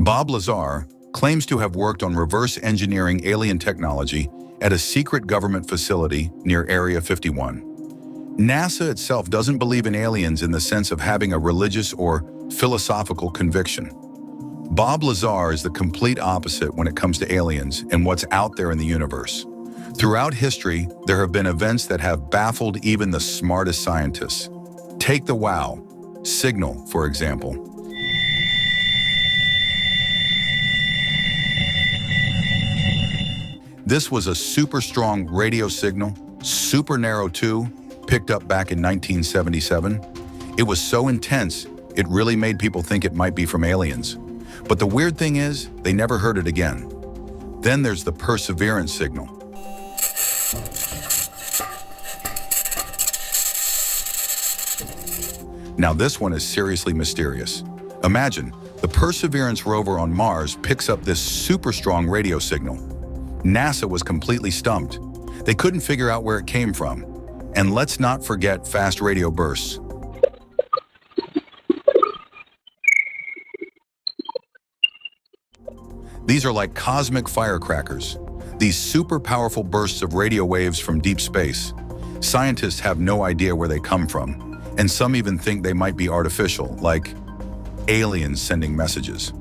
Bob Lazar claims to have worked on reverse engineering alien technology at a secret government facility near Area 51. NASA itself doesn't believe in aliens in the sense of having a religious or philosophical conviction. Bob Lazar is the complete opposite when it comes to aliens and what's out there in the universe. Throughout history, there have been events that have baffled even the smartest scientists. Take the WOW signal, for example. This was a super strong radio signal, super narrow too, picked up back in 1977. It was so intense, it really made people think it might be from aliens. But the weird thing is, they never heard it again. Then there's the Perseverance signal. Now this one is seriously mysterious. Imagine, the Perseverance rover on Mars picks up this super strong radio signal. NASA was completely stumped. They couldn't figure out where it came from. And let's not forget fast radio bursts. These are like cosmic firecrackers. These super powerful bursts of radio waves from deep space. Scientists have no idea where they come from, and some even think they might be artificial, like aliens sending messages.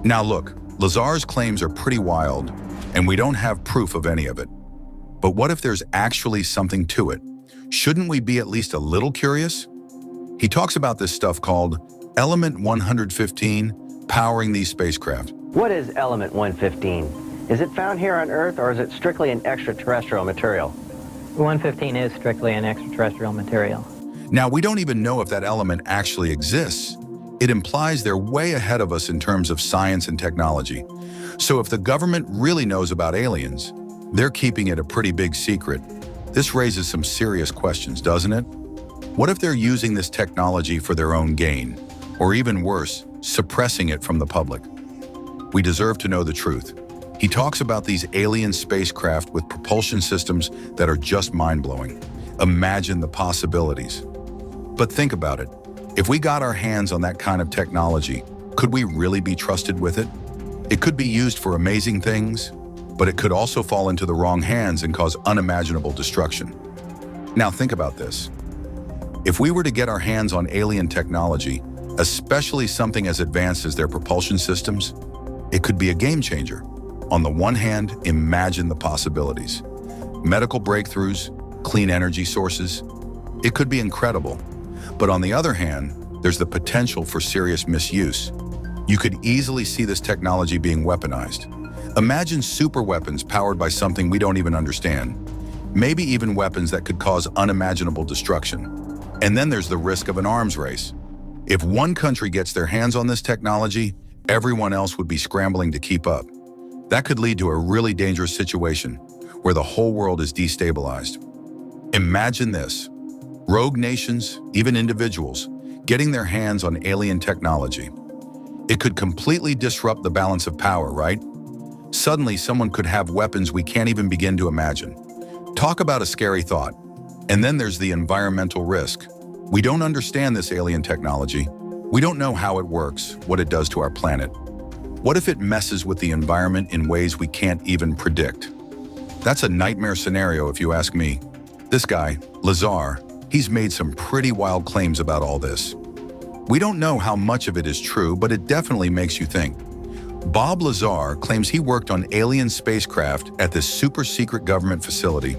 Now look, Lazar's claims are pretty wild, and we don't have proof of any of it. But what if there's actually something to it? Shouldn't we be at least a little curious? He talks about this stuff called Element 115 powering these spacecraft. What is Element 115? Is it found here on Earth, or is it strictly an extraterrestrial material? 115 is strictly an extraterrestrial material. Now, we don't even know if that element actually exists. It implies they're way ahead of us in terms of science and technology. So if the government really knows about aliens, they're keeping it a pretty big secret. This raises some serious questions, doesn't it? What if they're using this technology for their own gain? Or even worse, suppressing it from the public? We deserve to know the truth. He talks about these alien spacecraft with propulsion systems that are just mind-blowing. Imagine the possibilities. But think about it. If we got our hands on that kind of technology, could we really be trusted with it? It could be used for amazing things, but it could also fall into the wrong hands and cause unimaginable destruction. Now think about this. If we were to get our hands on alien technology, especially something as advanced as their propulsion systems, it could be a game changer. On the one hand, imagine the possibilities. Medical breakthroughs, clean energy sources, it could be incredible. But on the other hand, there's the potential for serious misuse. You could easily see this technology being weaponized. Imagine super weapons powered by something we don't even understand. Maybe even weapons that could cause unimaginable destruction. And then there's the risk of an arms race. If one country gets their hands on this technology, everyone else would be scrambling to keep up. That could lead to a really dangerous situation where the whole world is destabilized. Imagine this. Rogue nations, even individuals, getting their hands on alien technology. It could completely disrupt the balance of power, right? Suddenly, someone could have weapons we can't even begin to imagine. Talk about a scary thought. And then there's the environmental risk. We don't understand this alien technology. We don't know how it works, what it does to our planet. What if it messes with the environment in ways we can't even predict? That's a nightmare scenario if you ask me. This guy, Lazar, he's made some pretty wild claims about all this. We don't know how much of it is true, but it definitely makes you think. Bob Lazar claims he worked on alien spacecraft at this super secret government facility.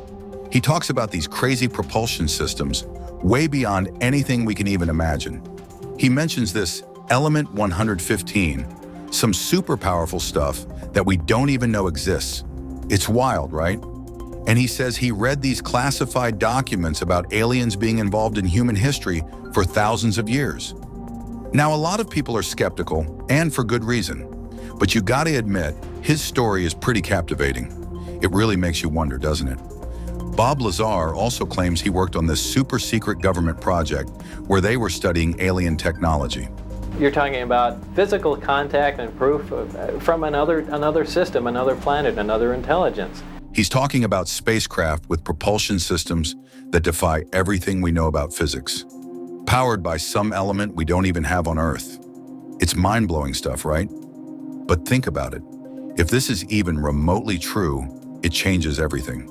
He talks about these crazy propulsion systems, way beyond anything we can even imagine. He mentions this Element 115, some super powerful stuff that we don't even know exists. It's wild, right? And he says he read these classified documents about aliens being involved in human history for thousands of years. Now, a lot of people are skeptical, and for good reason. But you gotta admit, his story is pretty captivating. It really makes you wonder, doesn't it? Bob Lazar also claims he worked on this super secret government project where they were studying alien technology. You're talking about physical contact and proof from another system, another planet, another intelligence. He's talking about spacecraft with propulsion systems that defy everything we know about physics, powered by some element we don't even have on Earth. It's mind-blowing stuff, right? But think about it. If this is even remotely true, it changes everything.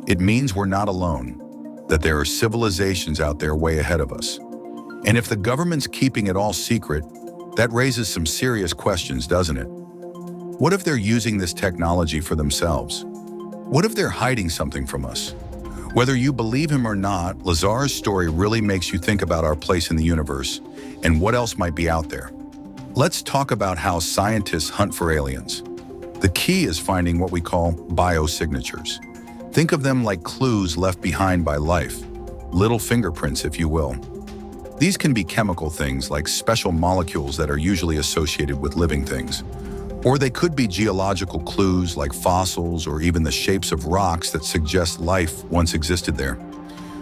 It means we're not alone, that there are civilizations out there way ahead of us. And if the government's keeping it all secret, that raises some serious questions, doesn't it? What if they're using this technology for themselves? What if they're hiding something from us? Whether you believe him or not, Lazar's story really makes you think about our place in the universe and what else might be out there. Let's talk about how scientists hunt for aliens. The key is finding what we call biosignatures. Think of them like clues left behind by life, little fingerprints, if you will. These can be chemical things like special molecules that are usually associated with living things. Or they could be geological clues like fossils or even the shapes of rocks that suggest life once existed there.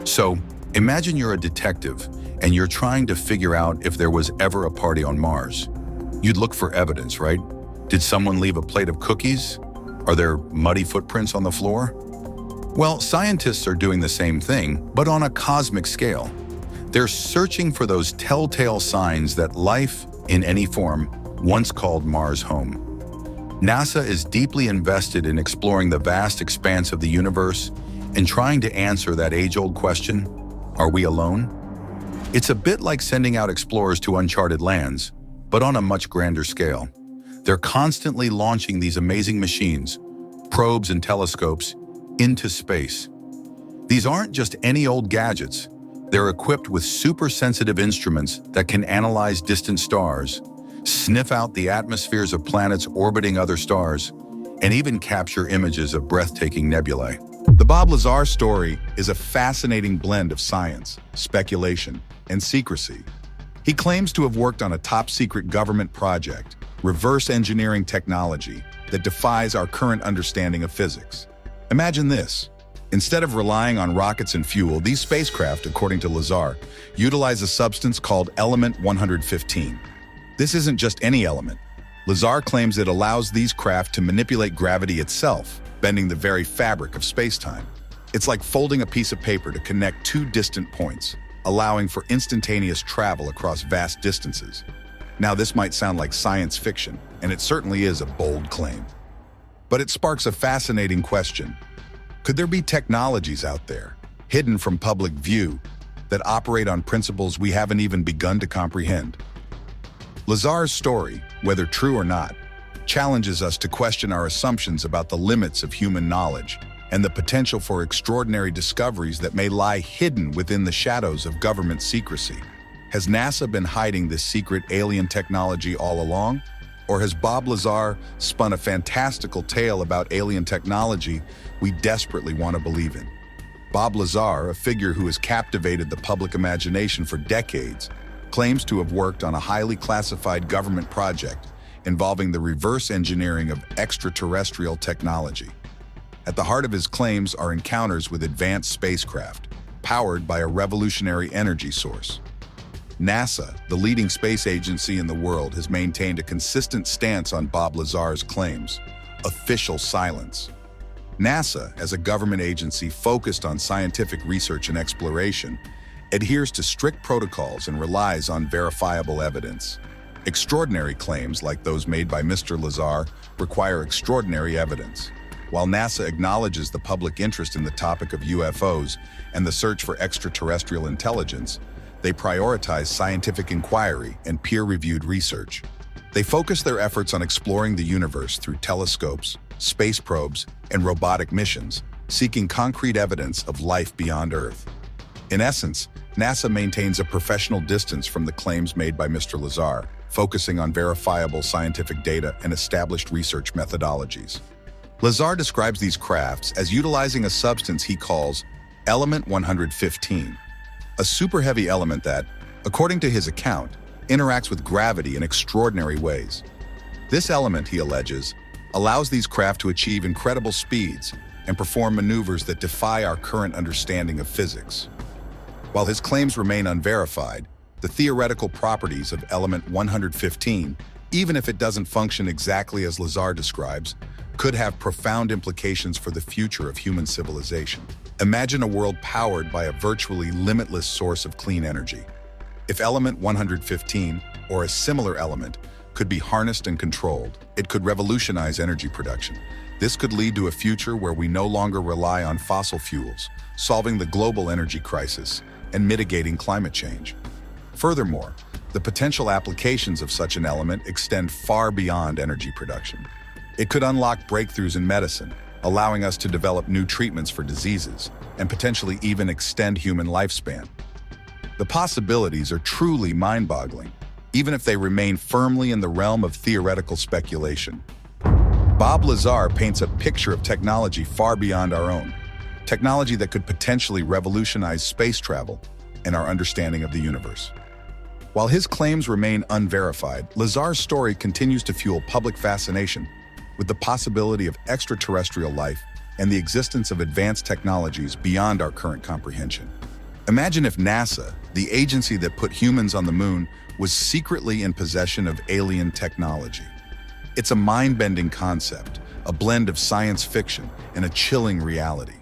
So, imagine you're a detective and you're trying to figure out if there was ever a party on Mars. You'd look for evidence, right? Did someone leave a plate of cookies? Are there muddy footprints on the floor? Well, scientists are doing the same thing, but on a cosmic scale. They're searching for those telltale signs that life, in any form, once called Mars home. NASA is deeply invested in exploring the vast expanse of the universe and trying to answer that age-old question, are we alone? It's a bit like sending out explorers to uncharted lands, but on a much grander scale. They're constantly launching these amazing machines, probes and telescopes, into space. These aren't just any old gadgets. They're equipped with super-sensitive instruments that can analyze distant stars, sniff out the atmospheres of planets orbiting other stars, and even capture images of breathtaking nebulae. The Bob Lazar story is a fascinating blend of science, speculation, and secrecy. He claims to have worked on a top-secret government project, reverse engineering technology that defies our current understanding of physics. Imagine this. Instead of relying on rockets and fuel, these spacecraft, according to Lazar, utilize a substance called element 115. This isn't just any element. Lazar claims it allows these craft to manipulate gravity itself, bending the very fabric of space-time. It's like folding a piece of paper to connect two distant points, allowing for instantaneous travel across vast distances. Now, this might sound like science fiction, and it certainly is a bold claim. But it sparks a fascinating question. Could there be technologies out there, hidden from public view, that operate on principles we haven't even begun to comprehend? Lazar's story, whether true or not, challenges us to question our assumptions about the limits of human knowledge and the potential for extraordinary discoveries that may lie hidden within the shadows of government secrecy. Has NASA been hiding this secret alien technology all along? Or has Bob Lazar spun a fantastical tale about alien technology we desperately want to believe in? Bob Lazar, a figure who has captivated the public imagination for decades, claims to have worked on a highly classified government project involving the reverse engineering of extraterrestrial technology. At the heart of his claims are encounters with advanced spacecraft, powered by a revolutionary energy source. NASA, the leading space agency in the world, has maintained a consistent stance on Bob Lazar's claims: official silence. NASA, as a government agency focused on scientific research and exploration, adheres to strict protocols and relies on verifiable evidence. Extraordinary claims, like those made by Mr. Lazar, require extraordinary evidence. While NASA acknowledges the public interest in the topic of UFOs and the search for extraterrestrial intelligence, they prioritize scientific inquiry and peer-reviewed research. They focus their efforts on exploring the universe through telescopes, space probes, and robotic missions, seeking concrete evidence of life beyond Earth. In essence, NASA maintains a professional distance from the claims made by Mr. Lazar, focusing on verifiable scientific data and established research methodologies. Lazar describes these crafts as utilizing a substance he calls element 115, a super-heavy element that, according to his account, interacts with gravity in extraordinary ways. This element, he alleges, allows these craft to achieve incredible speeds and perform maneuvers that defy our current understanding of physics. While his claims remain unverified, the theoretical properties of element 115, even if it doesn't function exactly as Lazar describes, could have profound implications for the future of human civilization. Imagine a world powered by a virtually limitless source of clean energy. If element 115, or a similar element, could be harnessed and controlled. It could revolutionize energy production. This could lead to a future where we no longer rely on fossil fuels, solving the global energy crisis and mitigating climate change. Furthermore, the potential applications of such an element extend far beyond energy production. It could unlock breakthroughs in medicine, allowing us to develop new treatments for diseases and potentially even extend human lifespan. The possibilities are truly mind-boggling, even if they remain firmly in the realm of theoretical speculation. Bob Lazar paints a picture of technology far beyond our own, technology that could potentially revolutionize space travel and our understanding of the universe. While his claims remain unverified, Lazar's story continues to fuel public fascination with the possibility of extraterrestrial life and the existence of advanced technologies beyond our current comprehension. Imagine if NASA, the agency that put humans on the moon, was secretly in possession of alien technology. It's a mind-bending concept, a blend of science fiction and a chilling reality.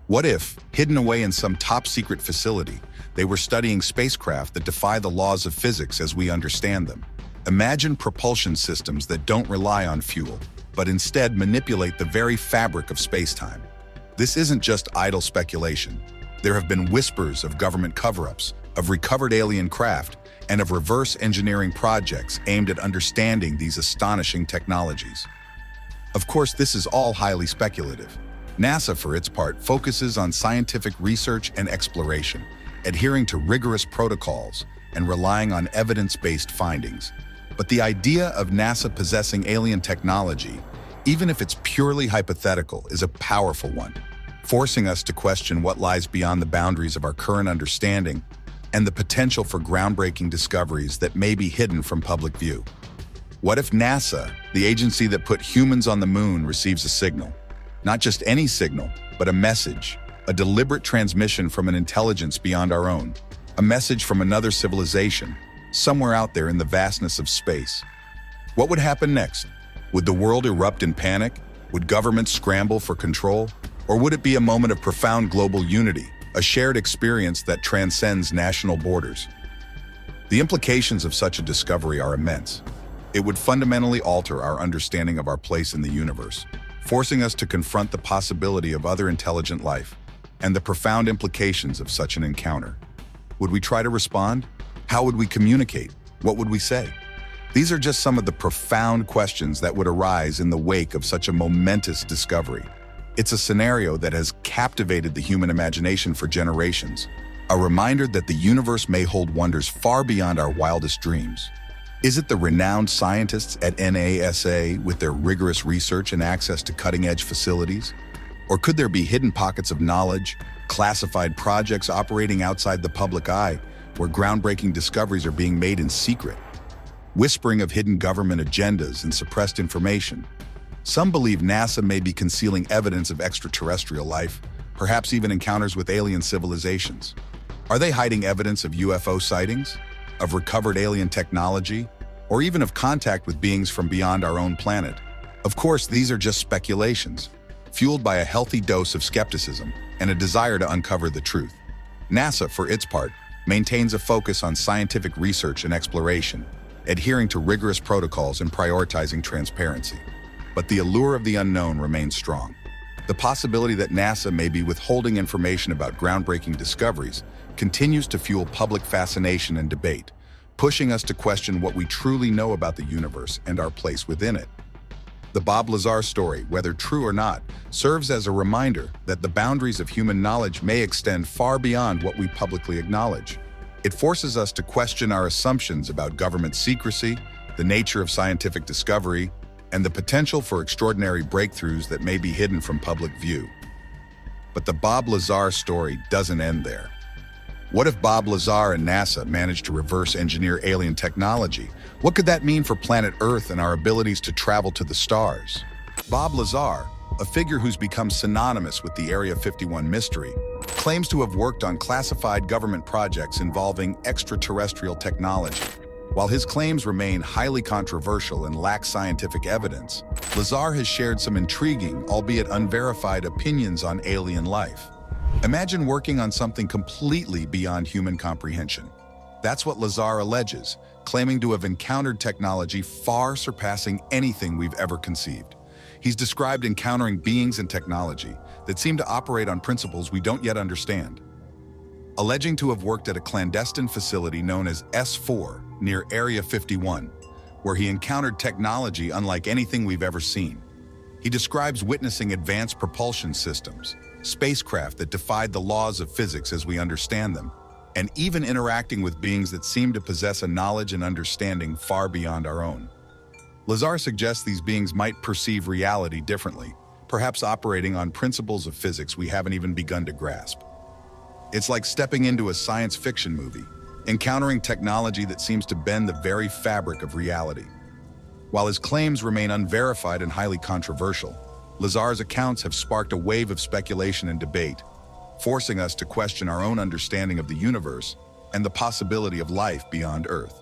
What if, hidden away in some top-secret facility, they were studying spacecraft that defy the laws of physics as we understand them? Imagine propulsion systems that don't rely on fuel, but instead manipulate the very fabric of space-time. This isn't just idle speculation. There have been whispers of government cover-ups, of recovered alien craft, and of reverse engineering projects aimed at understanding these astonishing technologies. Of course, this is all highly speculative. NASA, for its part, focuses on scientific research and exploration, adhering to rigorous protocols and relying on evidence-based findings. But the idea of NASA possessing alien technology, even if it's purely hypothetical, is a powerful one, forcing us to question what lies beyond the boundaries of our current understanding and the potential for groundbreaking discoveries that may be hidden from public view. What if NASA, the agency that put humans on the moon, receives a signal? Not just any signal, but a message, a deliberate transmission from an intelligence beyond our own, a message from another civilization, somewhere out there in the vastness of space. What would happen next? Would the world erupt in panic? Would governments scramble for control? Or would it be a moment of profound global unity, a shared experience that transcends national borders? The implications of such a discovery are immense. It would fundamentally alter our understanding of our place in the universe, forcing us to confront the possibility of other intelligent life and the profound implications of such an encounter. Would we try to respond? How would we communicate? What would we say? These are just some of the profound questions that would arise in the wake of such a momentous discovery. It's a scenario that has captivated the human imagination for generations, a reminder that the universe may hold wonders far beyond our wildest dreams. Is it the renowned scientists at NASA with their rigorous research and access to cutting-edge facilities? Or could there be hidden pockets of knowledge, classified projects operating outside the public eye, where groundbreaking discoveries are being made in secret? Whispering of hidden government agendas and suppressed information. Some believe NASA may be concealing evidence of extraterrestrial life, perhaps even encounters with alien civilizations. Are they hiding evidence of UFO sightings, of recovered alien technology, or even of contact with beings from beyond our own planet? Of course, these are just speculations, fueled by a healthy dose of skepticism and a desire to uncover the truth. NASA, for its part, maintains a focus on scientific research and exploration, adhering to rigorous protocols and prioritizing transparency. But the allure of the unknown remains strong. The possibility that NASA may be withholding information about groundbreaking discoveries continues to fuel public fascination and debate, pushing us to question what we truly know about the universe and our place within it. The Bob Lazar story, whether true or not, serves as a reminder that the boundaries of human knowledge may extend far beyond what we publicly acknowledge. It forces us to question our assumptions about government secrecy, the nature of scientific discovery, and the potential for extraordinary breakthroughs that may be hidden from public view. But the Bob Lazar story doesn't end there. What if Bob Lazar and NASA managed to reverse engineer alien technology? What could that mean for planet Earth and our abilities to travel to the stars? Bob Lazar, a figure who's become synonymous with the Area 51 mystery, claims to have worked on classified government projects involving extraterrestrial technology. While his claims remain highly controversial and lack scientific evidence, Lazar has shared some intriguing, albeit unverified, opinions on alien life. Imagine working on something completely beyond human comprehension. That's what Lazar alleges, claiming to have encountered technology far surpassing anything we've ever conceived. He's described encountering beings and technology that seem to operate on principles we don't yet understand. Alleging to have worked at a clandestine facility known as S4 near Area 51, where he encountered technology unlike anything we've ever seen. He describes witnessing advanced propulsion systems, spacecraft that defied the laws of physics as we understand them, and even interacting with beings that seem to possess a knowledge and understanding far beyond our own. Lazar suggests these beings might perceive reality differently, perhaps operating on principles of physics we haven't even begun to grasp. It's like stepping into a science fiction movie, encountering technology that seems to bend the very fabric of reality. While his claims remain unverified and highly controversial, Lazar's accounts have sparked a wave of speculation and debate, forcing us to question our own understanding of the universe and the possibility of life beyond Earth.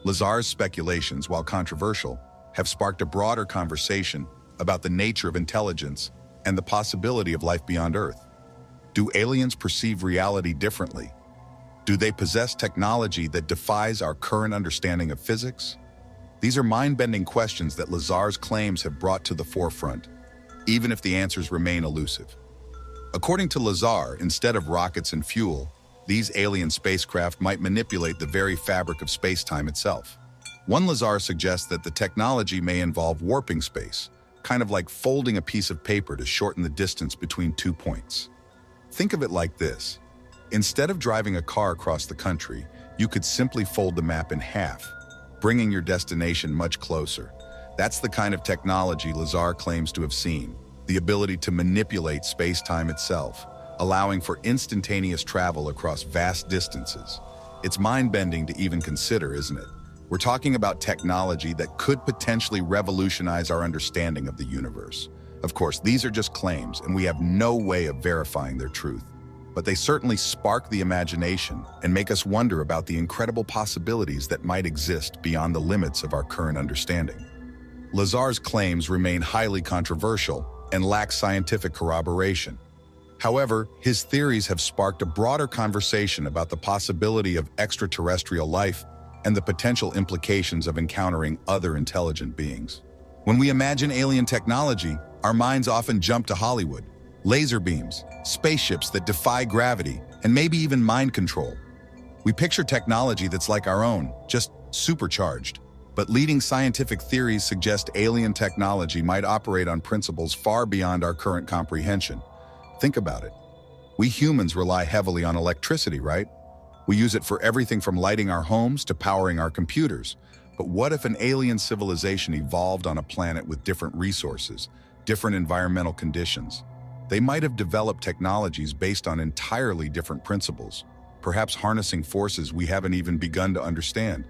Lazar's speculations, while controversial, have sparked a broader conversation about the nature of intelligence and the possibility of life beyond Earth. Do aliens perceive reality differently? Do they possess technology that defies our current understanding of physics? These are mind-bending questions that Lazar's claims have brought to the forefront, even if the answers remain elusive. According to Lazar, instead of rockets and fuel, these alien spacecraft might manipulate the very fabric of space-time itself. One Lazar suggests that the technology may involve warping space, kind of like folding a piece of paper to shorten the distance between 2 points. Think of it like this. Instead of driving a car across the country, you could simply fold the map in half, bringing your destination much closer. That's the kind of technology Lazar claims to have seen, the ability to manipulate space-time itself, allowing for instantaneous travel across vast distances. It's mind-bending to even consider, isn't it? We're talking about technology that could potentially revolutionize our understanding of the universe. Of course, these are just claims, and we have no way of verifying their truth. But they certainly spark the imagination and make us wonder about the incredible possibilities that might exist beyond the limits of our current understanding. Lazar's claims remain highly controversial and lack scientific corroboration. However, his theories have sparked a broader conversation about the possibility of extraterrestrial life and the potential implications of encountering other intelligent beings. When we imagine alien technology, our minds often jump to Hollywood. Laser beams, spaceships that defy gravity, and maybe even mind control. We picture technology that's like our own, just supercharged. But leading scientific theories suggest alien technology might operate on principles far beyond our current comprehension. Think about it. We humans rely heavily on electricity, right? We use it for everything from lighting our homes to powering our computers. But what if an alien civilization evolved on a planet with different resources, different environmental conditions? They might have developed technologies based on entirely different principles, perhaps harnessing forces we haven't even begun to understand.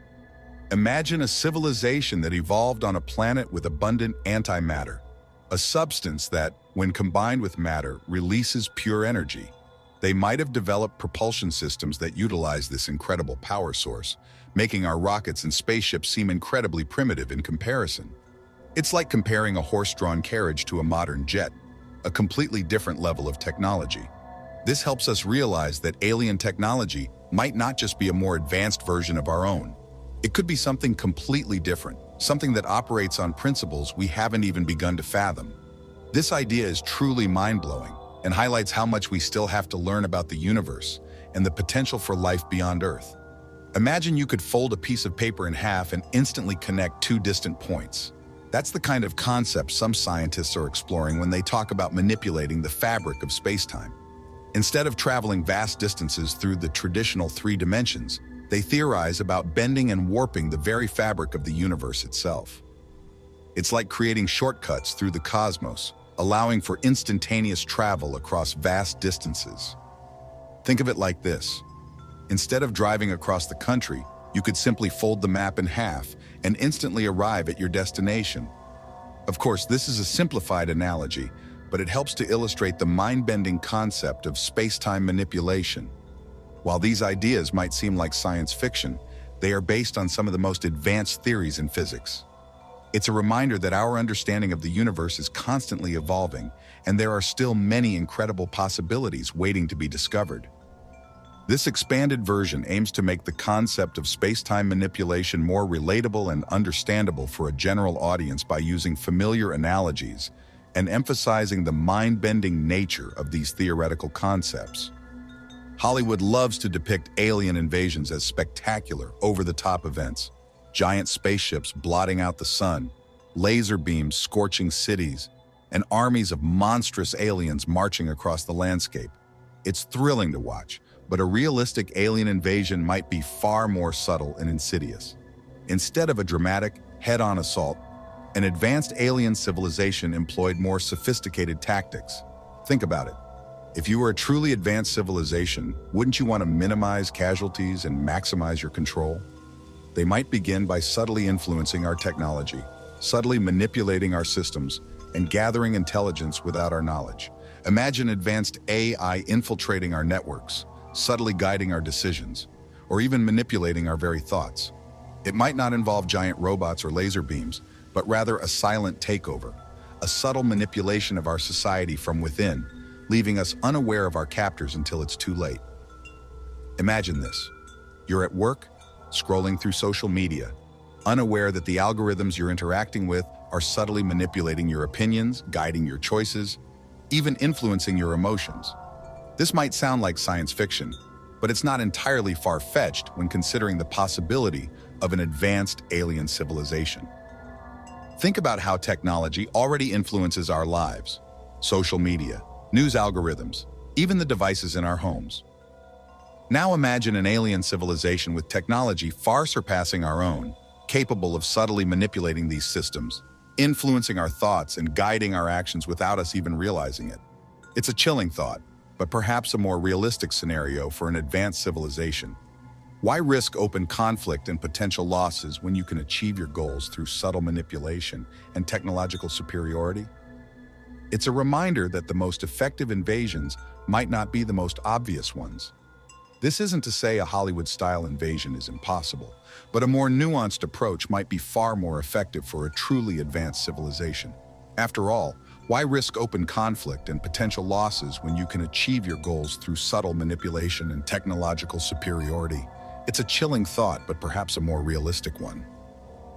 Imagine a civilization that evolved on a planet with abundant antimatter, a substance that, when combined with matter, releases pure energy. They might have developed propulsion systems that utilize this incredible power source, making our rockets and spaceships seem incredibly primitive in comparison. It's like comparing a horse-drawn carriage to a modern jet, a completely different level of technology. This helps us realize that alien technology might not just be a more advanced version of our own. It could be something completely different, something that operates on principles we haven't even begun to fathom. This idea is truly mind-blowing and highlights how much we still have to learn about the universe and the potential for life beyond Earth. Imagine you could fold a piece of paper in half and instantly connect 2 distant points. That's the kind of concept some scientists are exploring when they talk about manipulating the fabric of space-time. Instead of traveling vast distances through the traditional 3 dimensions, they theorize about bending and warping the very fabric of the universe itself. It's like creating shortcuts through the cosmos, allowing for instantaneous travel across vast distances. Think of it like this. Instead of driving across the country, you could simply fold the map in half and instantly arrive at your destination. Of course, this is a simplified analogy, but it helps to illustrate the mind-bending concept of space-time manipulation. While these ideas might seem like science fiction, they are based on some of the most advanced theories in physics. It's a reminder that our understanding of the universe is constantly evolving, and there are still many incredible possibilities waiting to be discovered. This expanded version aims to make the concept of space-time manipulation more relatable and understandable for a general audience by using familiar analogies and emphasizing the mind-bending nature of these theoretical concepts. Hollywood loves to depict alien invasions as spectacular, over-the-top events. Giant spaceships blotting out the sun, laser beams scorching cities, and armies of monstrous aliens marching across the landscape. It's thrilling to watch, but a realistic alien invasion might be far more subtle and insidious. Instead of a dramatic, head-on assault, an advanced alien civilization employed more sophisticated tactics. Think about it. If you were a truly advanced civilization, wouldn't you want to minimize casualties and maximize your control? They might begin by subtly influencing our technology, subtly manipulating our systems, and gathering intelligence without our knowledge. Imagine advanced AI infiltrating our networks, subtly guiding our decisions, or even manipulating our very thoughts. It might not involve giant robots or laser beams, but rather a silent takeover, a subtle manipulation of our society from within, leaving us unaware of our captors until it's too late. Imagine this. You're at work, scrolling through social media, unaware that the algorithms you're interacting with are subtly manipulating your opinions, guiding your choices, even influencing your emotions. This might sound like science fiction, but it's not entirely far-fetched when considering the possibility of an advanced alien civilization. Think about how technology already influences our lives: social media, news algorithms, even the devices in our homes. Now imagine an alien civilization with technology far surpassing our own, capable of subtly manipulating these systems, influencing our thoughts and guiding our actions without us even realizing it. It's a chilling thought, but perhaps a more realistic scenario for an advanced civilization. Why risk open conflict and potential losses when you can achieve your goals through subtle manipulation and technological superiority? It's a reminder that the most effective invasions might not be the most obvious ones. This isn't to say a Hollywood-style invasion is impossible, but a more nuanced approach might be far more effective for a truly advanced civilization. After all, why risk open conflict and potential losses when you can achieve your goals through subtle manipulation and technological superiority? It's a chilling thought, but perhaps a more realistic one.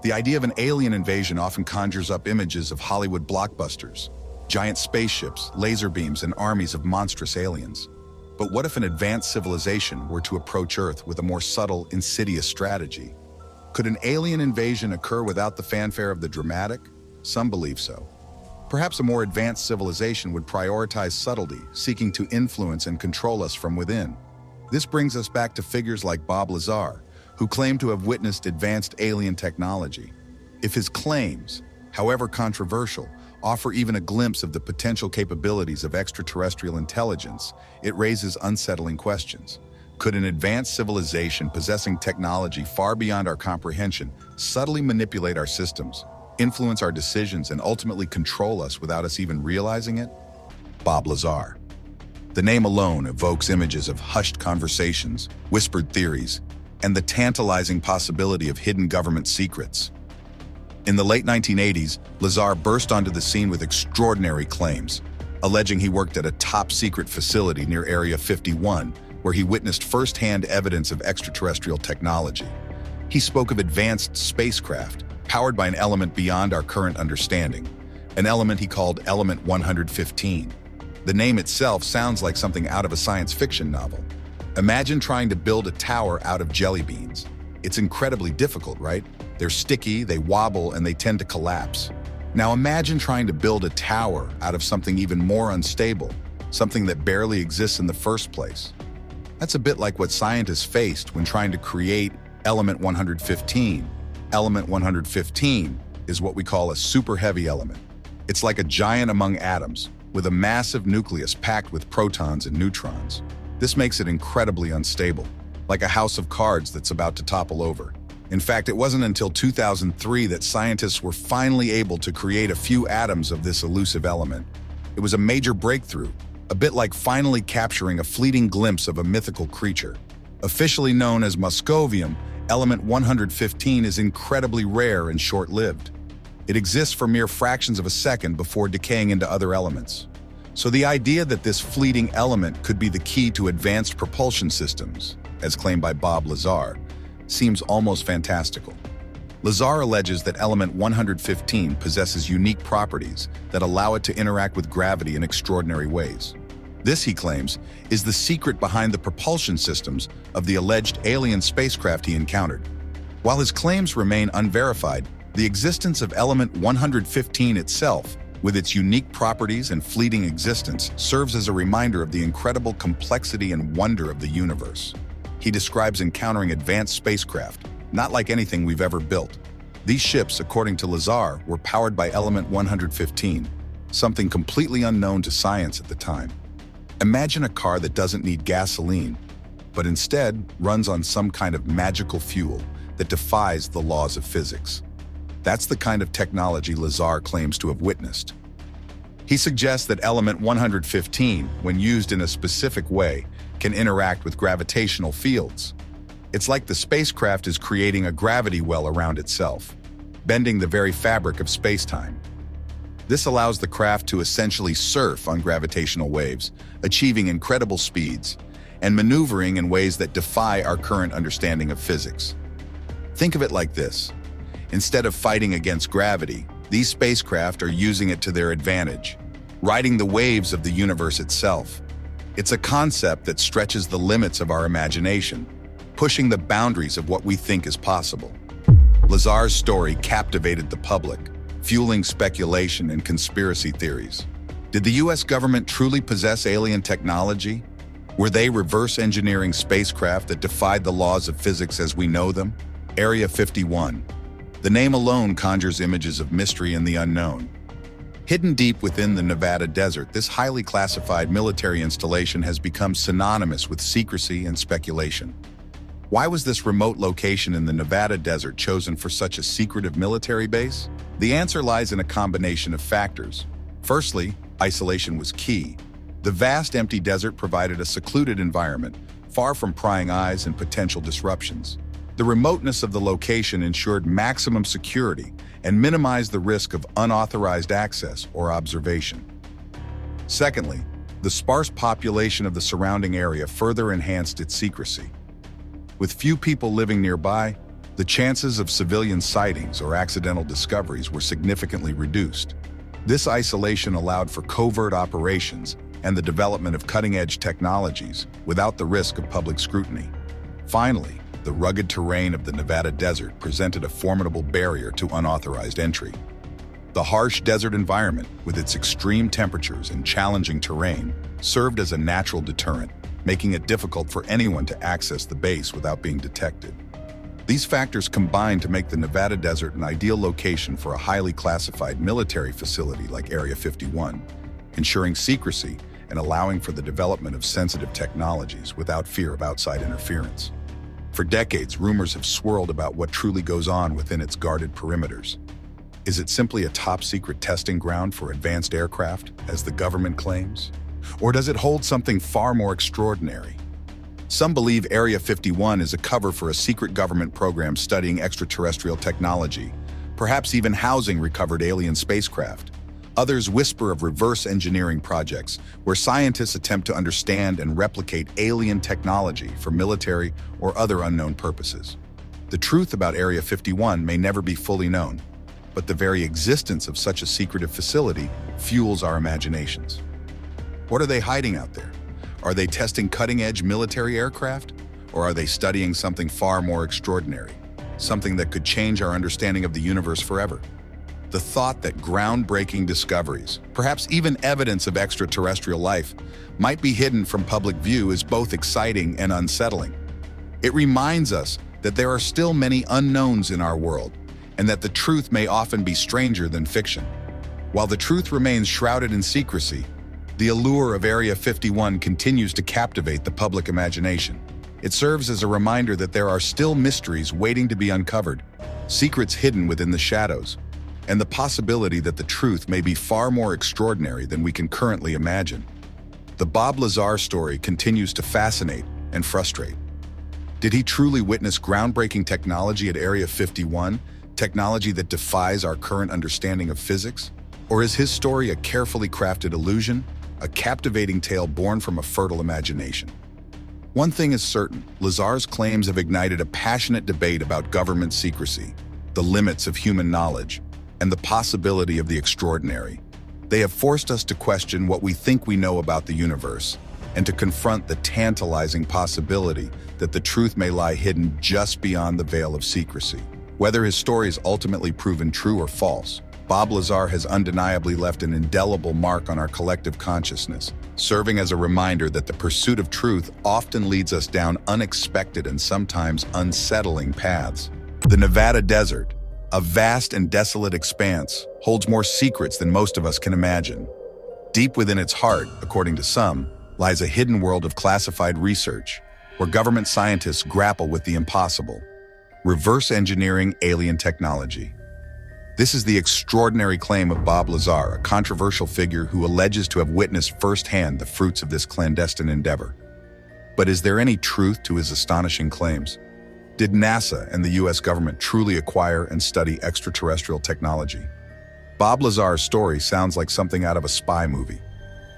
The idea of an alien invasion often conjures up images of Hollywood blockbusters, giant spaceships, laser beams, and armies of monstrous aliens. But what if an advanced civilization were to approach Earth with a more subtle, insidious strategy? Could an alien invasion occur without the fanfare of the dramatic? Some believe so. Perhaps a more advanced civilization would prioritize subtlety, seeking to influence and control us from within. This brings us back to figures like Bob Lazar, who claimed to have witnessed advanced alien technology. If his claims, however controversial, offer even a glimpse of the potential capabilities of extraterrestrial intelligence, it raises unsettling questions. Could an advanced civilization possessing technology far beyond our comprehension subtly manipulate our systems, influence our decisions, and ultimately control us without us even realizing it? Bob Lazar. The name alone evokes images of hushed conversations, whispered theories, and the tantalizing possibility of hidden government secrets. In the late 1980s, Lazar burst onto the scene with extraordinary claims, alleging he worked at a top-secret facility near Area 51, where he witnessed first-hand evidence of extraterrestrial technology. He spoke of advanced spacecraft, powered by an element beyond our current understanding, an element he called Element 115. The name itself sounds like something out of a science fiction novel. Imagine trying to build a tower out of jelly beans. It's incredibly difficult, right? They're sticky, they wobble, and they tend to collapse. Now imagine trying to build a tower out of something even more unstable, something that barely exists in the first place. That's a bit like what scientists faced when trying to create Element 115. Element 115 is what we call a super heavy element. It's like a giant among atoms, with a massive nucleus packed with protons and neutrons. This makes it incredibly unstable, like a house of cards that's about to topple over. In fact, it wasn't until 2003 that scientists were finally able to create a few atoms of this elusive element. It was a major breakthrough, a bit like finally capturing a fleeting glimpse of a mythical creature. Officially known as Moscovium, Element 115 is incredibly rare and short-lived. It exists for mere fractions of a second before decaying into other elements. So the idea that this fleeting element could be the key to advanced propulsion systems, as claimed by Bob Lazar, seems almost fantastical. Lazar alleges that element 115 possesses unique properties that allow it to interact with gravity in extraordinary ways. This, he claims, is the secret behind the propulsion systems of the alleged alien spacecraft he encountered. While his claims remain unverified, the existence of element 115 itself, with its unique properties and fleeting existence, serves as a reminder of the incredible complexity and wonder of the universe. He describes encountering advanced spacecraft, not like anything we've ever built. These ships, according to Lazar, were powered by element 115, something completely unknown to science at the time. Imagine a car that doesn't need gasoline, but instead runs on some kind of magical fuel that defies the laws of physics. That's the kind of technology Lazar claims to have witnessed. He suggests that element 115, when used in a specific way, can interact with gravitational fields. It's like the spacecraft is creating a gravity well around itself, bending the very fabric of space-time. This allows the craft to essentially surf on gravitational waves, achieving incredible speeds, and maneuvering in ways that defy our current understanding of physics. Think of it like this. Instead of fighting against gravity, these spacecraft are using it to their advantage, riding the waves of the universe itself. It's a concept that stretches the limits of our imagination, pushing the boundaries of what we think is possible. Lazar's story captivated the public, fueling speculation and conspiracy theories. Did the US government truly possess alien technology? Were they reverse engineering spacecraft that defied the laws of physics as we know them? Area 51. The name alone conjures images of mystery and the unknown. Hidden deep within the Nevada desert, this highly classified military installation has become synonymous with secrecy and speculation. Why was this remote location in the Nevada desert chosen for such a secretive military base? The answer lies in a combination of factors. Firstly, isolation was key. The vast empty desert provided a secluded environment, far from prying eyes and potential disruptions. The remoteness of the location ensured maximum security and minimized the risk of unauthorized access or observation. Secondly, the sparse population of the surrounding area further enhanced its secrecy. With few people living nearby, the chances of civilian sightings or accidental discoveries were significantly reduced. This isolation allowed for covert operations and the development of cutting-edge technologies without the risk of public scrutiny. Finally, the rugged terrain of the Nevada desert presented a formidable barrier to unauthorized entry. The harsh desert environment, with its extreme temperatures and challenging terrain, served as a natural deterrent, making it difficult for anyone to access the base without being detected. These factors combined to make the Nevada desert an ideal location for a highly classified military facility like Area 51, ensuring secrecy and allowing for the development of sensitive technologies without fear of outside interference. For decades, rumors have swirled about what truly goes on within its guarded perimeters. Is it simply a top-secret testing ground for advanced aircraft, as the government claims? Or does it hold something far more extraordinary? Some believe Area 51 is a cover for a secret government program studying extraterrestrial technology, perhaps even housing recovered alien spacecraft. Others whisper of reverse engineering projects, where scientists attempt to understand and replicate alien technology for military or other unknown purposes. The truth about Area 51 may never be fully known, but the very existence of such a secretive facility fuels our imaginations. What are they hiding out there? Are they testing cutting-edge military aircraft? Or are they studying something far more extraordinary, something that could change our understanding of the universe forever? The thought that groundbreaking discoveries, perhaps even evidence of extraterrestrial life, might be hidden from public view is both exciting and unsettling. It reminds us that there are still many unknowns in our world, and that the truth may often be stranger than fiction. While the truth remains shrouded in secrecy, the allure of Area 51 continues to captivate the public imagination. It serves as a reminder that there are still mysteries waiting to be uncovered, secrets hidden within the shadows, and the possibility that the truth may be far more extraordinary than we can currently imagine. The Bob Lazar story continues to fascinate and frustrate. Did he truly witness groundbreaking technology at Area 51, technology that defies our current understanding of physics? Or is his story a carefully crafted illusion, a captivating tale born from a fertile imagination. One thing is certain, Lazar's claims have ignited a passionate debate about government secrecy, the limits of human knowledge, and the possibility of the extraordinary. They have forced us to question what we think we know about the universe, and to confront the tantalizing possibility that the truth may lie hidden just beyond the veil of secrecy. Whether his story is ultimately proven true or false, Bob Lazar has undeniably left an indelible mark on our collective consciousness, serving as a reminder that the pursuit of truth often leads us down unexpected and sometimes unsettling paths. The Nevada desert, a vast and desolate expanse, holds more secrets than most of us can imagine. Deep within its heart, according to some, lies a hidden world of classified research, where government scientists grapple with the impossible: reverse engineering alien technology. This is the extraordinary claim of Bob Lazar, a controversial figure who alleges to have witnessed firsthand the fruits of this clandestine endeavor. But is there any truth to his astonishing claims? Did NASA and the US government truly acquire and study extraterrestrial technology? Bob Lazar's story sounds like something out of a spy movie.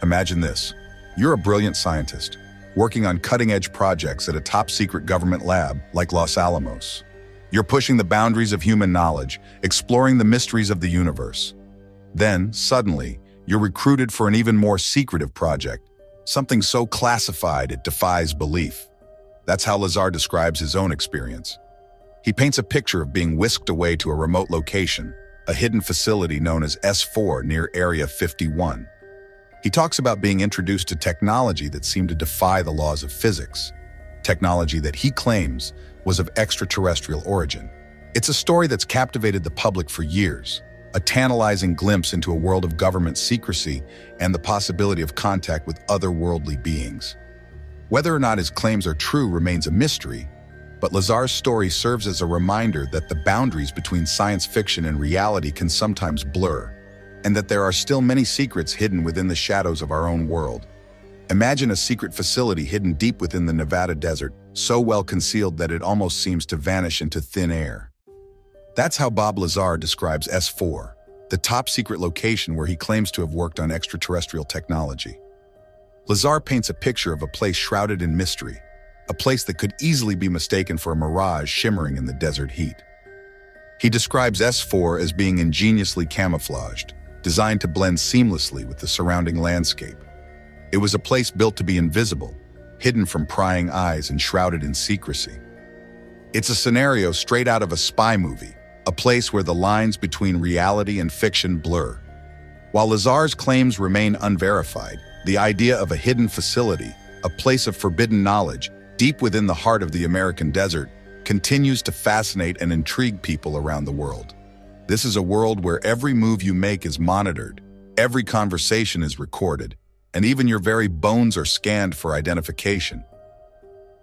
Imagine this. You're a brilliant scientist, working on cutting-edge projects at a top-secret government lab like Los Alamos. You're pushing the boundaries of human knowledge, exploring the mysteries of the universe. Then, suddenly, you're recruited for an even more secretive project, something so classified it defies belief. That's how Lazar describes his own experience. He paints a picture of being whisked away to a remote location, a hidden facility known as S4 near Area 51. He talks about being introduced to technology that seemed to defy the laws of physics, technology that he claims was of extraterrestrial origin. It's a story that's captivated the public for years, a tantalizing glimpse into a world of government secrecy and the possibility of contact with otherworldly beings. Whether or not his claims are true remains a mystery, but Lazar's story serves as a reminder that the boundaries between science fiction and reality can sometimes blur, and that there are still many secrets hidden within the shadows of our own world. Imagine a secret facility hidden deep within the Nevada desert, so well concealed that it almost seems to vanish into thin air. That's how Bob Lazar describes S4, the top-secret location where he claims to have worked on extraterrestrial technology. Lazar paints a picture of a place shrouded in mystery, a place that could easily be mistaken for a mirage shimmering in the desert heat. He describes S4 as being ingeniously camouflaged, designed to blend seamlessly with the surrounding landscape. It was a place built to be invisible, hidden from prying eyes and shrouded in secrecy. It's a scenario straight out of a spy movie, a place where the lines between reality and fiction blur. While Lazar's claims remain unverified, the idea of a hidden facility, a place of forbidden knowledge, deep within the heart of the American desert, continues to fascinate and intrigue people around the world. This is a world where every move you make is monitored, every conversation is recorded, and even your very bones are scanned for identification.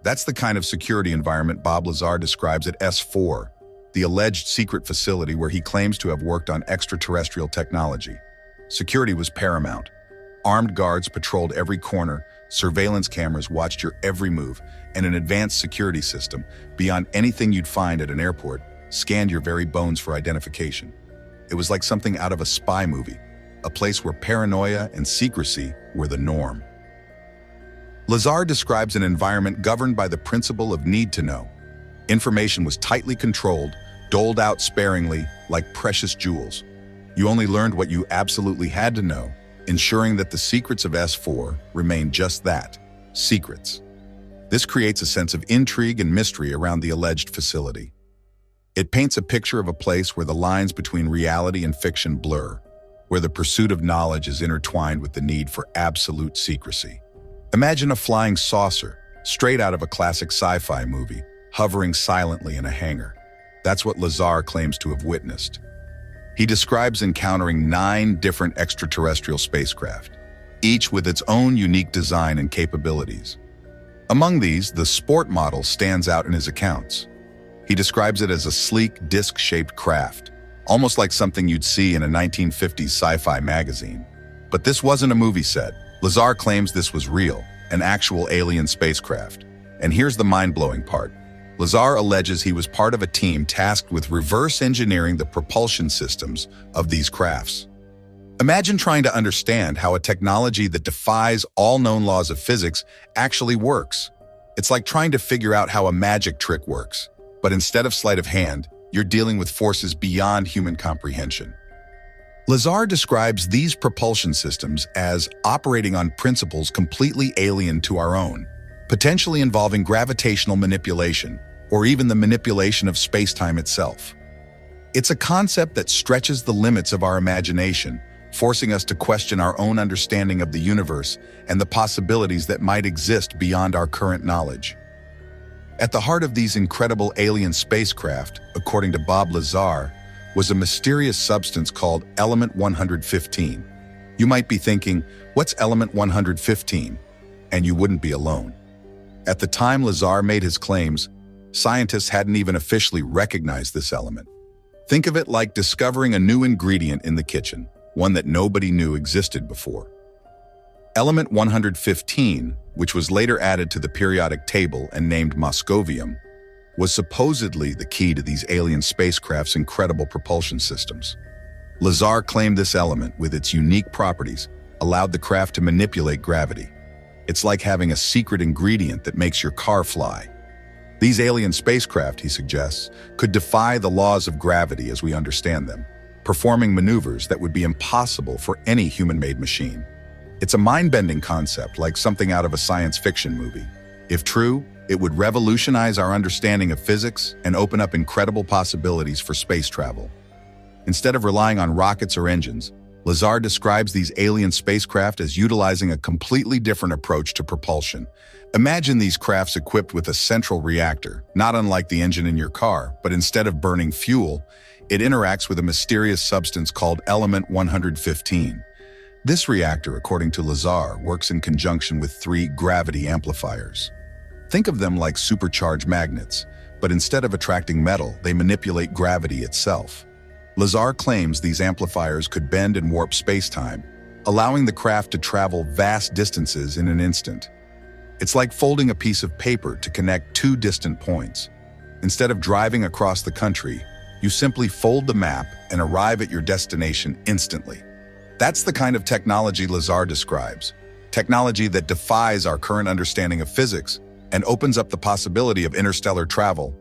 That's the kind of security environment Bob Lazar describes at S4, the alleged secret facility where he claims to have worked on extraterrestrial technology. Security was paramount. Armed guards patrolled every corner, surveillance cameras watched your every move, and an advanced security system, beyond anything you'd find at an airport, scanned your very bones for identification. It was like something out of a spy movie, a place where paranoia and secrecy were the norm. Lazar describes an environment governed by the principle of need to know. Information was tightly controlled, doled out sparingly, like precious jewels. You only learned what you absolutely had to know, ensuring that the secrets of S4 remain just that, secrets. This creates a sense of intrigue and mystery around the alleged facility. It paints a picture of a place where the lines between reality and fiction blur, where the pursuit of knowledge is intertwined with the need for absolute secrecy. Imagine a flying saucer, straight out of a classic sci-fi movie, hovering silently in a hangar. That's what Lazar claims to have witnessed. He describes encountering 9 different extraterrestrial spacecraft, each with its own unique design and capabilities. Among these, the sport model stands out in his accounts. He describes it as a sleek, disc-shaped craft, almost like something you'd see in a 1950s sci-fi magazine. But this wasn't a movie set. Lazar claims this was real, an actual alien spacecraft. And here's the mind-blowing part. Lazar alleges he was part of a team tasked with reverse engineering the propulsion systems of these crafts. Imagine trying to understand how a technology that defies all known laws of physics actually works. It's like trying to figure out how a magic trick works, but instead of sleight of hand, you're dealing with forces beyond human comprehension. Lazar describes these propulsion systems as operating on principles completely alien to our own, potentially involving gravitational manipulation, or even the manipulation of space-time itself. It's a concept that stretches the limits of our imagination, forcing us to question our own understanding of the universe and the possibilities that might exist beyond our current knowledge. At the heart of these incredible alien spacecraft, according to Bob Lazar, was a mysterious substance called element 115. You might be thinking, what's element 115? And you wouldn't be alone. At the time Lazar made his claims, scientists hadn't even officially recognized this element. Think of it like discovering a new ingredient in the kitchen, one that nobody knew existed before. Element 115, which was later added to the periodic table and named moscovium, was supposedly the key to these alien spacecraft's incredible propulsion systems. Lazar claimed this element, with its unique properties, allowed the craft to manipulate gravity. It's like having a secret ingredient that makes your car fly. These alien spacecraft, he suggests, could defy the laws of gravity as we understand them, performing maneuvers that would be impossible for any human-made machine. It's a mind-bending concept, like something out of a science fiction movie. If true, it would revolutionize our understanding of physics and open up incredible possibilities for space travel. Instead of relying on rockets or engines, Lazar describes these alien spacecraft as utilizing a completely different approach to propulsion. Imagine these crafts equipped with a central reactor, not unlike the engine in your car, but instead of burning fuel, it interacts with a mysterious substance called element 115. This reactor, according to Lazar, works in conjunction with 3 gravity amplifiers. Think of them like supercharged magnets, but instead of attracting metal, they manipulate gravity itself. Lazar claims these amplifiers could bend and warp space-time, allowing the craft to travel vast distances in an instant. It's like folding a piece of paper to connect 2 distant points. Instead of driving across the country, you simply fold the map and arrive at your destination instantly. That's the kind of technology Lazar describes, technology that defies our current understanding of physics and opens up the possibility of interstellar travel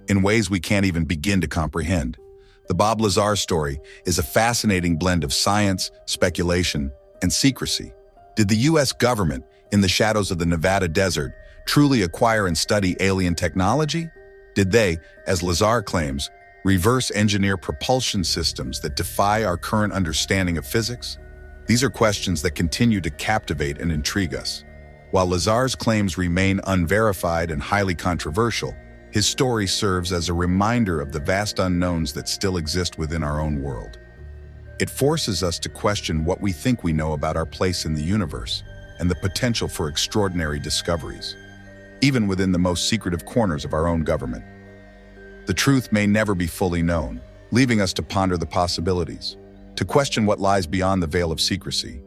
in ways we can't even begin to comprehend. The Bob Lazar story is a fascinating blend of science, speculation, and secrecy. Did the US government, in the shadows of the Nevada desert, truly acquire and study alien technology? Did they, as Lazar claims, reverse engineer propulsion systems that defy our current understanding of physics? These are questions that continue to captivate and intrigue us. While Lazar's claims remain unverified and highly controversial, his story serves as a reminder of the vast unknowns that still exist within our own world. It forces us to question what we think we know about our place in the universe and the potential for extraordinary discoveries, even within the most secretive corners of our own government. The truth may never be fully known, leaving us to ponder the possibilities, to question what lies beyond the veil of secrecy,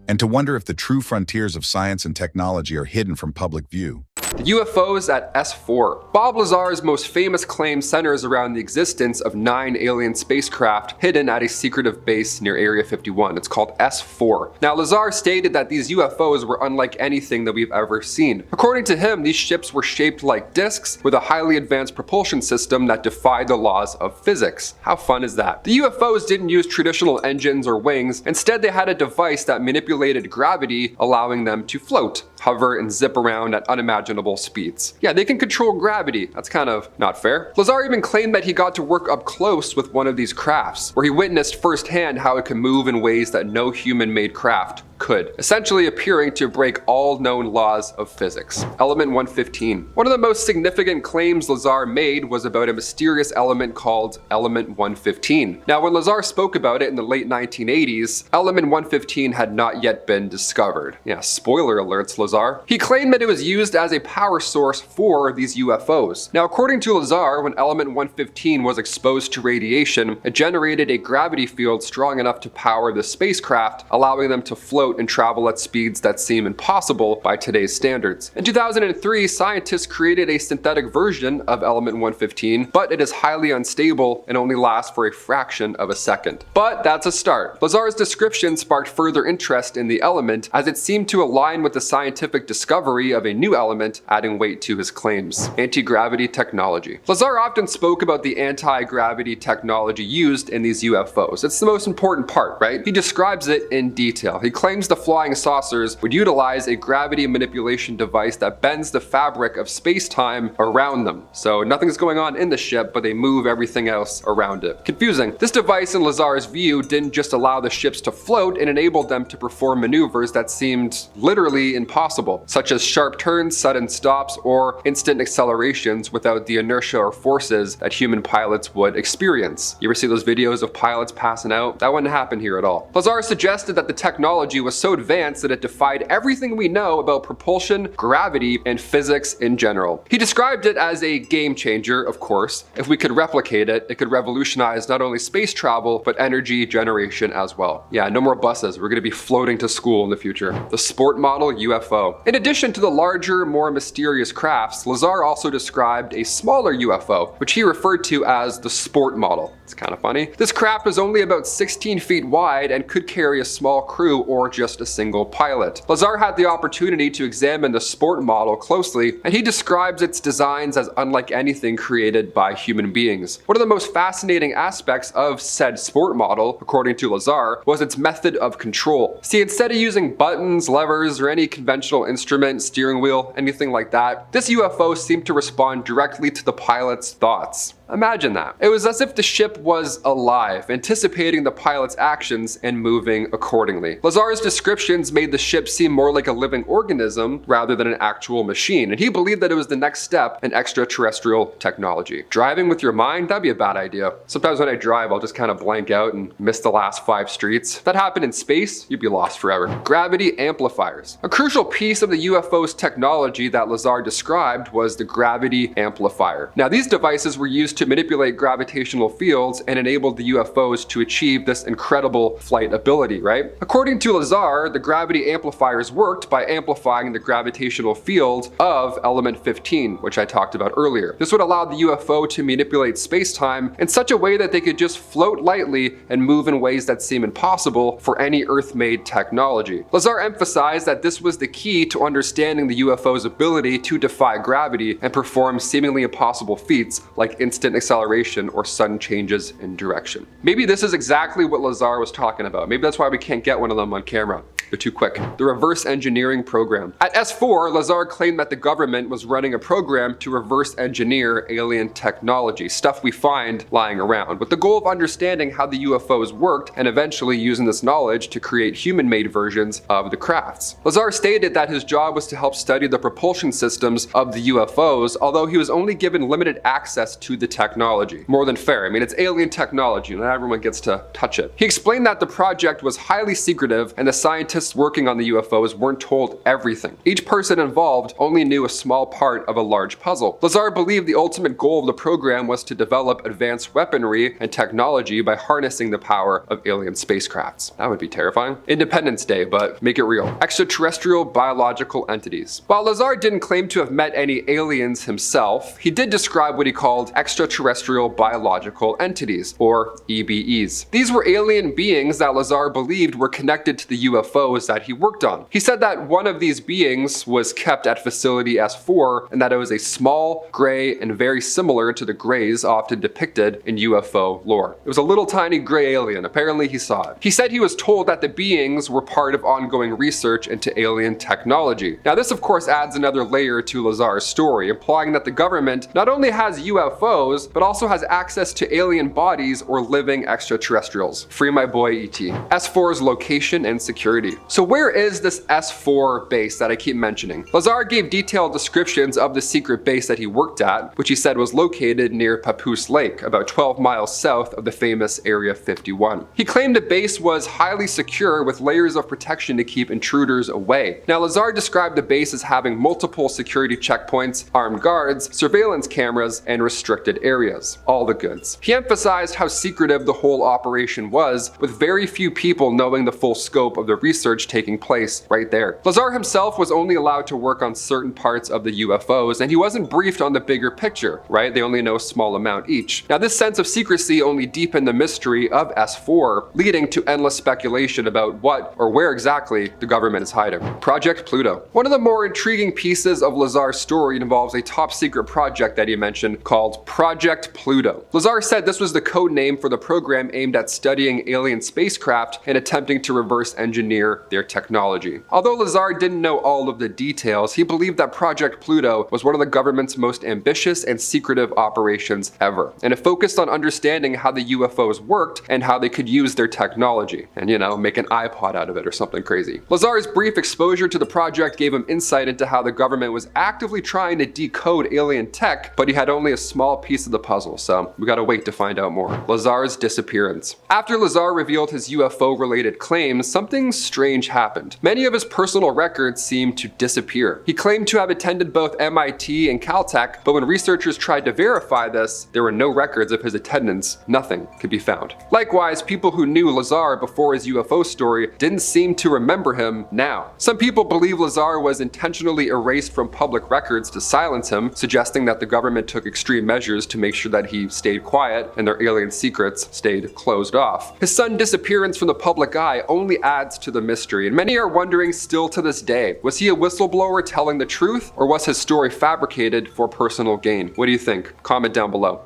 and to wonder if the true frontiers of science and technology are hidden from public view. The UFOs at S4. Bob Lazar's most famous claim centers around the existence of 9 alien spacecraft hidden at a secretive base near Area 51. It's called S4. Now, Lazar stated that these UFOs were unlike anything that we've ever seen. According to him, these ships were shaped like discs with a highly advanced propulsion system that defied the laws of physics. How fun is that? The UFOs didn't use traditional engines or wings. Instead, they had a device that manipulated gravity, allowing them to float, hover, and zip around at unimaginable speeds. Yeah, they can control gravity. That's kind of not fair. Lazar even claimed that he got to work up close with one of these crafts, where he witnessed firsthand how it could move in ways that no human-made craft could, essentially appearing to break all known laws of physics. Element 115. One of the most significant claims Lazar made was about a mysterious element called element 115. Now, when Lazar spoke about it in the late 1980s, element 115 had not yet been discovered. Yeah, spoiler alerts, Lazar. He claimed that it was used as a power source for these UFOs. Now, according to Lazar, when element 115 was exposed to radiation, it generated a gravity field strong enough to power the spacecraft, allowing them to float float and travel at speeds that seem impossible by today's standards. In 2003, scientists created a synthetic version of element 115, but it is highly unstable and only lasts for a fraction of a second. But that's a start. Lazar's description sparked further interest in the element as it seemed to align with the scientific discovery of a new element, adding weight to his claims. Anti-gravity technology. Lazar often spoke about the anti-gravity technology used in these UFOs. It's the most important part, right? He describes it in detail. He claims the flying saucers would utilize a gravity manipulation device that bends the fabric of space-time around them. So nothing's going on in the ship, but they move everything else around it. Confusing. This device, in Lazar's view, didn't just allow the ships to float, it enabled them to perform maneuvers that seemed literally impossible, such as sharp turns, sudden stops, or instant accelerations without the inertia or forces that human pilots would experience. You ever see those videos of pilots passing out? That wouldn't happen here at all. Lazar suggested that the technology was so advanced that it defied everything we know about propulsion, gravity, and physics in general. He described it as a game changer, of course. If we could replicate it, it could revolutionize not only space travel, but energy generation as well. Yeah, no more buses. We're going to be floating to school in the future. The sport model UFO. In addition to the larger, more mysterious crafts, Lazar also described a smaller UFO, which he referred to as the sport model. It's kind of funny. This craft was only about 16 feet wide and could carry a small crew or just a single pilot. Lazar had the opportunity to examine the sport model closely, and he describes its designs as unlike anything created by human beings. One of the most fascinating aspects of said sport model, according to Lazar, was its method of control. See, instead of using buttons, levers, or any conventional instrument, steering wheel, anything like that, this UFO seemed to respond directly to the pilot's thoughts. Imagine that. It was as if the ship was alive, anticipating the pilot's actions and moving accordingly. Lazar's descriptions made the ship seem more like a living organism rather than an actual machine, and he believed that it was the next step in extraterrestrial technology. Driving with your mind? That'd be a bad idea. Sometimes when I drive, I'll just kind of blank out and miss the last 5 streets. If that happened in space, you'd be lost forever. Gravity amplifiers. A crucial piece of the UFO's technology that Lazar described was the gravity amplifier. Now, these devices were used to manipulate gravitational fields and enabled the UFOs to achieve this incredible flight ability, right? According to Lazar, the gravity amplifiers worked by amplifying the gravitational field of element 15, which I talked about earlier. This would allow the UFO to manipulate space-time in such a way that they could just float lightly and move in ways that seem impossible for any Earth-made technology. Lazar emphasized that this was the key to understanding the UFO's ability to defy gravity and perform seemingly impossible feats like instant acceleration or sudden changes in direction. Maybe this is exactly what Lazar was talking about. Maybe that's why we can't get one of them on camera. They're too quick. The reverse engineering program. At S4, Lazar claimed that the government was running a program to reverse engineer alien technology, stuff we find lying around, with the goal of understanding how the UFOs worked and eventually using this knowledge to create human-made versions of the crafts. Lazar stated that his job was to help study the propulsion systems of the UFOs, although he was only given limited access to the technology. More than fair. I mean, it's alien technology, not everyone gets to touch it. He explained that the project was highly secretive and the scientists working on the UFOs weren't told everything. Each person involved only knew a small part of a large puzzle. Lazar believed the ultimate goal of the program was to develop advanced weaponry and technology by harnessing the power of alien spacecrafts. That would be terrifying. Independence Day, but make it real. Extraterrestrial biological entities. While Lazar didn't claim to have met any aliens himself, he did describe what he called extraterrestrial biological entities, or EBEs. These were alien beings that Lazar believed were connected to the UFOs that he worked on. He said that one of these beings was kept at facility S4 and that it was a small, gray, and very similar to the grays often depicted in UFO lore. It was a little tiny gray alien. Apparently he saw it. He said he was told that the beings were part of ongoing research into alien technology. Now this of course adds another layer to Lazar's story, implying that the government not only has UFOs, but also has access to alien bodies or living extraterrestrials. Free my boy E.T. S4's location and security. So where is this S4 base that I keep mentioning? Lazar gave detailed descriptions of the secret base that he worked at, which he said was located near Papoose Lake, about 12 miles south of the famous Area 51. He claimed the base was highly secure with layers of protection to keep intruders away. Now Lazar described the base as having multiple security checkpoints, armed guards, surveillance cameras, and restricted areas. All the goods. He emphasized how secretive the whole operation was, with very few people knowing the full scope of the research research taking place right there. Lazar himself was only allowed to work on certain parts of the UFOs, and he wasn't briefed on the bigger picture, right? They only know a small amount each. Now, this sense of secrecy only deepened the mystery of S4, leading to endless speculation about what or where exactly the government is hiding. Project Pluto. One of the more intriguing pieces of Lazar's story involves a top secret project that he mentioned called Project Pluto. Lazar said this was the code name for the program aimed at studying alien spacecraft and attempting to reverse engineer their technology. Although Lazar didn't know all of the details, he believed that Project Pluto was one of the government's most ambitious and secretive operations ever, and it focused on understanding how the UFOs worked and how they could use their technology and, make an iPod out of it or something crazy. Lazar's brief exposure to the project gave him insight into how the government was actively trying to decode alien tech, but he had only a small piece of the puzzle, so we gotta wait to find out more. Lazar's disappearance. After Lazar revealed his UFO-related claims, something strange happened. Many of his personal records seemed to disappear. He claimed to have attended both MIT and Caltech, but when researchers tried to verify this, there were no records of his attendance. Nothing could be found. Likewise, people who knew Lazar before his UFO story didn't seem to remember him now. Some people believe Lazar was intentionally erased from public records to silence him, suggesting that the government took extreme measures to make sure that he stayed quiet and their alien secrets stayed closed off. His sudden disappearance from the public eye only adds to the mystery, and many are wondering still to this day, was he a whistleblower telling the truth, or was his story fabricated for personal gain? What do you think? Comment down below.